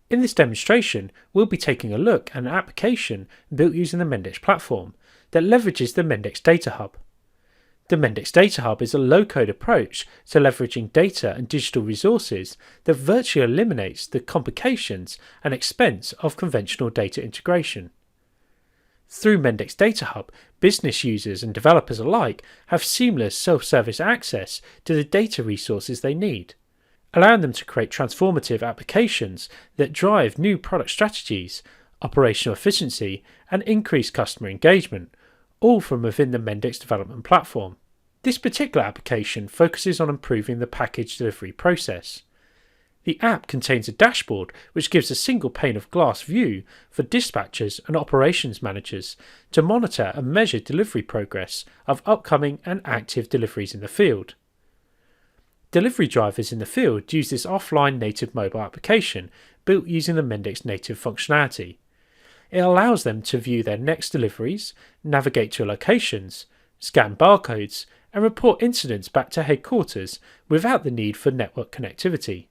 In this demonstration, we'll be taking a look at an application built using the Mendix platform that leverages the Mendix DataHub. The Mendix DataHub is a low-code approach to leveraging data and digital resources that virtually eliminates the complications and expense of conventional data integration. Through Mendix DataHub, business users and developers alike have seamless self-service access to the data resources they need, allowing them to create transformative applications that drive new product strategies, operational efficiency, and increased customer engagement, all from within the Mendix development platform. This particular application focuses on improving the package delivery process. The app contains a dashboard which gives a single pane of glass view for dispatchers and operations managers to monitor and measure delivery progress of upcoming and active deliveries in the field. Delivery drivers in the field use this offline native mobile application built using the Mendix native functionality. It allows them to view their next deliveries, navigate to locations, scan barcodes, and report incidents back to headquarters without the need for network connectivity.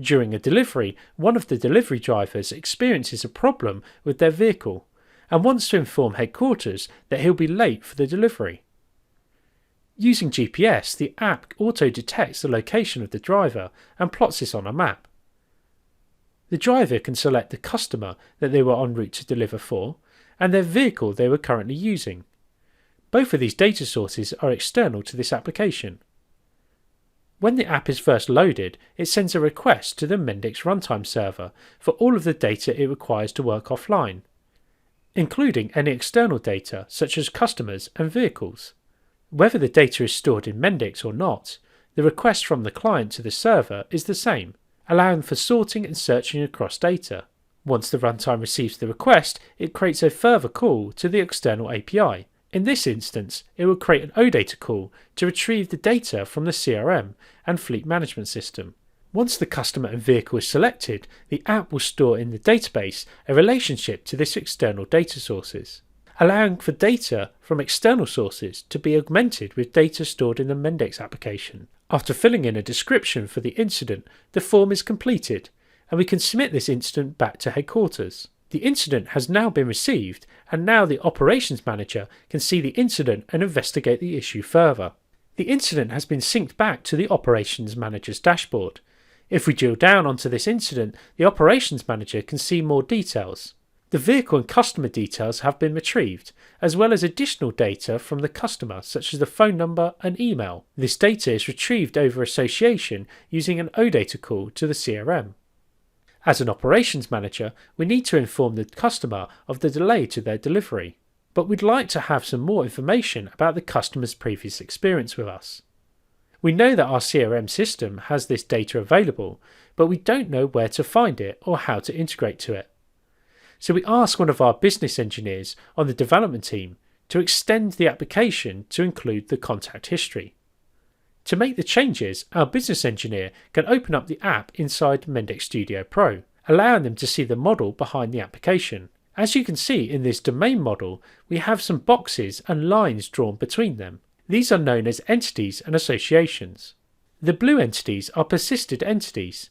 During a delivery, one of the delivery drivers experiences a problem with their vehicle and wants to inform headquarters that he'll be late for the delivery. Using GPS, the app auto-detects the location of the driver and plots this on a map. The driver can select the customer that they were en route to deliver for and their vehicle they were currently using. Both of these data sources are external to this application. When the app is first loaded, it sends a request to the Mendix runtime server for all of the data it requires to work offline, including any external data such as customers and vehicles. Whether the data is stored in Mendix or not, the request from the client to the server is the same, allowing for sorting and searching across data. Once the runtime receives the request, it creates a further call to the external API. In this instance, it will create an OData call to retrieve the data from the CRM and fleet management system. Once the customer and vehicle is selected, the app will store in the database a relationship to this external data sources, allowing for data from external sources to be augmented with data stored in the Mendix application. After filling in a description for the incident, the form is completed, and we can submit this incident back to headquarters. The incident has now been received, and now the operations manager can see the incident and investigate the issue further. The incident has been synced back to the operations manager's dashboard. If we drill down onto this incident, the operations manager can see more details. The vehicle and customer details have been retrieved, as well as additional data from the customer such as the phone number and email. This data is retrieved over association using an OData call to the CRM. As an operations manager, we need to inform the customer of the delay to their delivery, but we'd like to have some more information about the customer's previous experience with us. We know that our CRM system has this data available, but we don't know where to find it or how to integrate to it. So we ask one of our business engineers on the development team to extend the application to include the contact history. To make the changes, our business engineer can open up the app inside Mendix Studio Pro, allowing them to see the model behind the application. As you can see in this domain model, we have some boxes and lines drawn between them. These are known as entities and associations. The blue entities are persisted entities,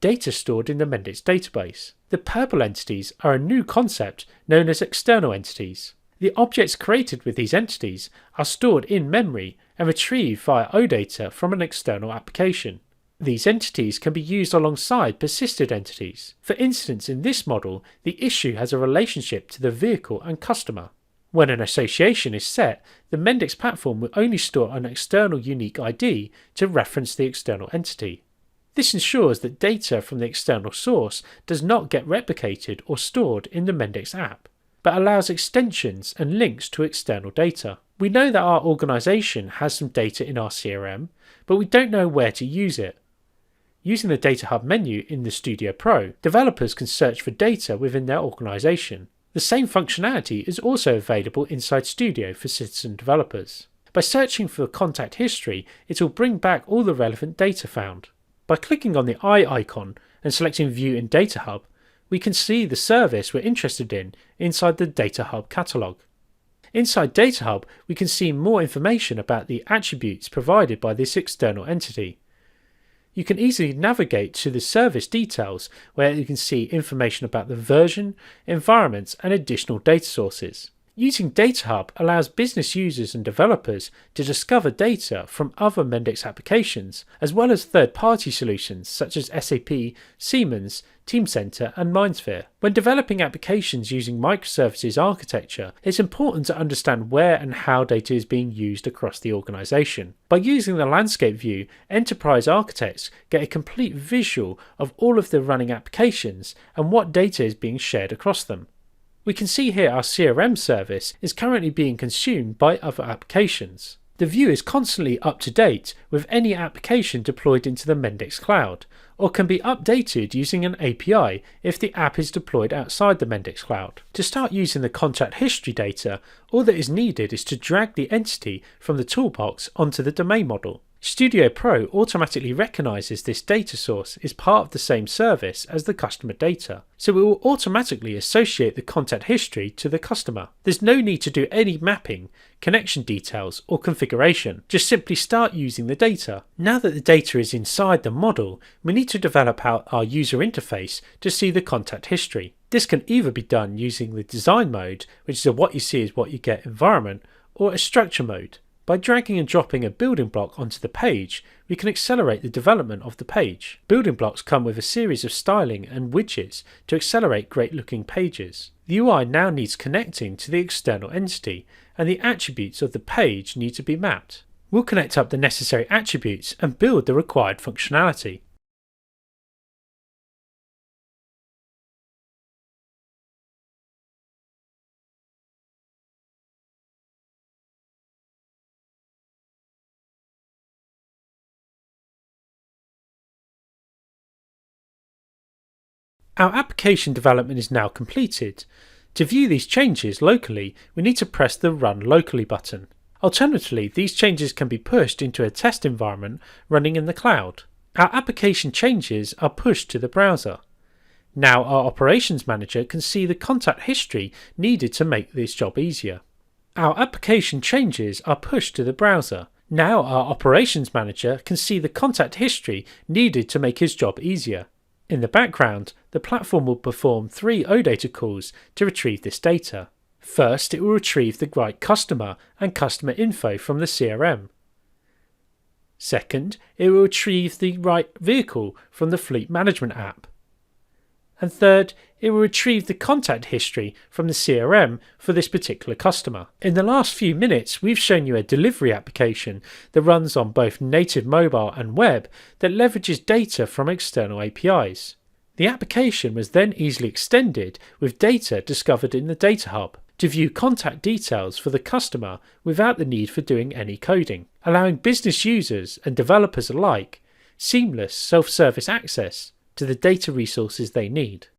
data stored in the Mendix database. The purple entities are a new concept known as external entities. The objects created with these entities are stored in memory and retrieved via OData from an external application. These entities can be used alongside persisted entities. For instance, in this model, the issue has a relationship to the vehicle and customer. When an association is set, the Mendix platform will only store an external unique ID to reference the external entity. This ensures that data from the external source does not get replicated or stored in the Mendix app, but allows extensions and links to external data. We know that our organisation has some data in our CRM, but we don't know where to use it. Using the DataHub menu in the Studio Pro, developers can search for data within their organisation. The same functionality is also available inside Studio for citizen developers. By searching for contact history, it will bring back all the relevant data found. By clicking on the eye icon and selecting View in DataHub, we can see the service we're interested in inside the DataHub catalogue. Inside DataHub, we can see more information about the attributes provided by this external entity. You can easily navigate to the service details where you can see information about the version, environments, and additional data sources. Using DataHub allows business users and developers to discover data from other Mendix applications, as well as third-party solutions such as SAP, Siemens, Teamcenter, and MindSphere. When developing applications using microservices architecture, it's important to understand where and how data is being used across the organization. By using the landscape view, enterprise architects get a complete visual of all of the running applications and what data is being shared across them. We can see here our CRM service is currently being consumed by other applications. The view is constantly up to date with any application deployed into the Mendix cloud, or can be updated using an API if the app is deployed outside the Mendix cloud. To start using the contact history data, all that is needed is to drag the entity from the toolbox onto the domain model. Studio Pro automatically recognizes this data source is part of the same service as the customer data, so it will automatically associate the contact history to the customer. There's no need to do any mapping, connection details, or configuration, just simply start using the data. Now that the data is inside the model, we need to develop out our user interface to see the contact history. This can either be done using the design mode, which is a what you see is what you get environment, or a structure mode. By dragging and dropping a building block onto the page, we can accelerate the development of the page. Building blocks come with a series of styling and widgets to accelerate great-looking pages. The UI now needs connecting to the external entity, and the attributes of the page need to be mapped. We'll connect up the necessary attributes and build the required functionality. Our application development is now completed. To view these changes locally, we need to press the Run Locally button. Alternatively, these changes can be pushed into a test environment running in the cloud. Our application changes are pushed to the browser. Now our operations manager can see the contact history needed to make this job easier. Our application changes are pushed to the browser. Now our operations manager can see the contact history needed to make his job easier. In the background, the platform will perform 3 OData calls to retrieve this data. First, it will retrieve the right customer and customer info from the CRM. Second, it will retrieve the right vehicle from the fleet management app. And third, it will retrieve the contact history from the CRM for this particular customer. In the last few minutes, we've shown you a delivery application that runs on both native mobile and web that leverages data from external APIs. The application was then easily extended with data discovered in the DataHub to view contact details for the customer without the need for doing any coding, allowing business users and developers alike seamless self-service access to the data resources they need.